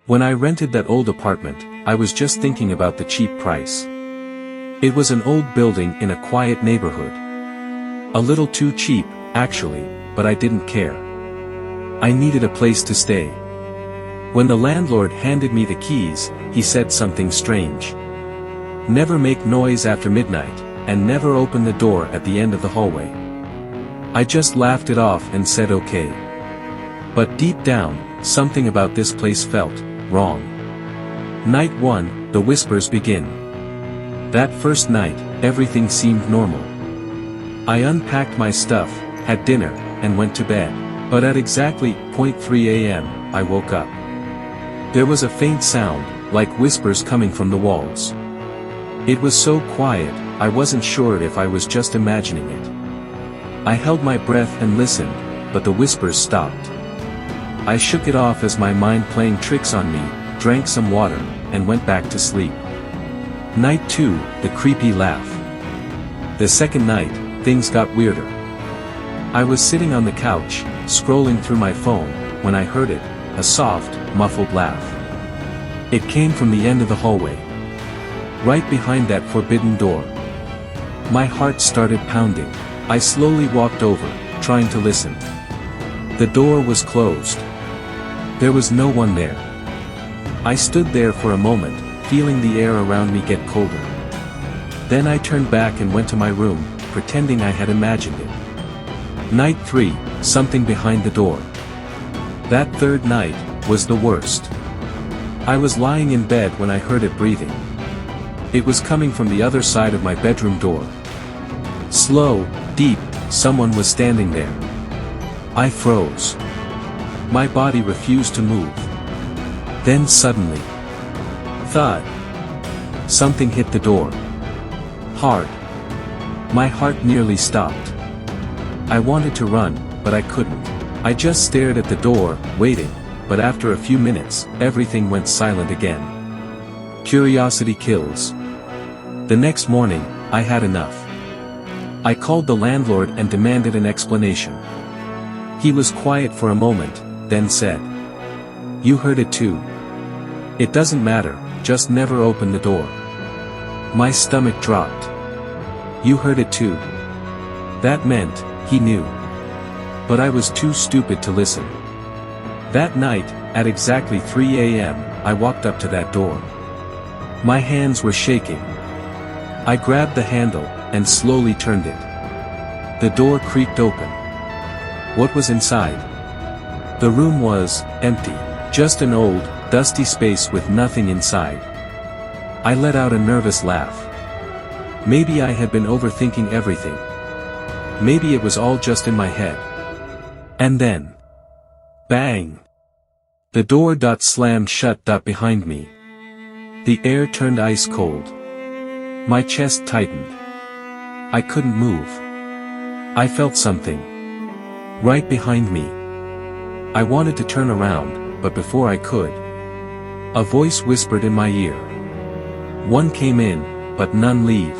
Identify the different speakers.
Speaker 1: When I rented that old apartment, I was just thinking about the cheap price. It was an old building in a quiet neighborhood. A little too cheap, actually, but I didn't care. I needed a place to stay. When the landlord handed me the keys, he said something strange. Never make noise after midnight, and never open the door at the end of the hallway. I just laughed it off and said okay. But deep down, something about this place felt wrong. Night 1, the whispers begin. That first night, everything seemed normal. I unpacked my stuff, had dinner, and went to bed. But at exactly 3 a.m., I woke up. There was a faint sound, like whispers coming from the walls. It was so quiet, I wasn't sure if I was just imagining it. I held my breath and listened, but the whispers stopped. I shook it off as my mind playing tricks on me, drank some water, and went back to sleep. Night 2, the creepy laugh. The second night, things got weirder. I was sitting on the couch, scrolling through my phone, when I heard it, a soft, muffled laugh. It came from the end of the hallway. Right behind that forbidden door. My heart started pounding. I slowly walked over, trying to listen. The door was closed. There was no one there. I stood there for a moment, feeling the air around me get colder. Then I turned back and went to my room, pretending I had imagined it. Night 3, something behind the door. That third night was the worst. I was lying in bed when I heard it breathing. It was coming from the other side of my bedroom door. Slow, deep, someone was standing there. I froze. My body refused to move. Then suddenly, thud. Something hit the door. Hard. My heart nearly stopped. I wanted to run, but I couldn't. I just stared at the door, waiting, but after a few minutes, everything went silent again. Curiosity kills. The next morning, I had enough. I called the landlord and demanded an explanation. He was quiet for a moment, then said, "You heard it too. It doesn't matter, just never open the door." My stomach dropped. You heard it too. That meant, he knew. But I was too stupid to listen. That night, at exactly 3 a.m., I walked up to that door. My hands were shaking. I grabbed the handle, and slowly turned it. The door creaked open. What was inside? The room was empty, just an old, dusty space with nothing inside. I let out a nervous laugh. Maybe I had been overthinking everything. Maybe it was all just in my head. And then, bang! The door slammed shut behind me. The air turned ice cold. My chest tightened. I couldn't move. I felt something right behind me. I wanted to turn around, but before I could, a voice whispered in my ear. One came in, but none leave.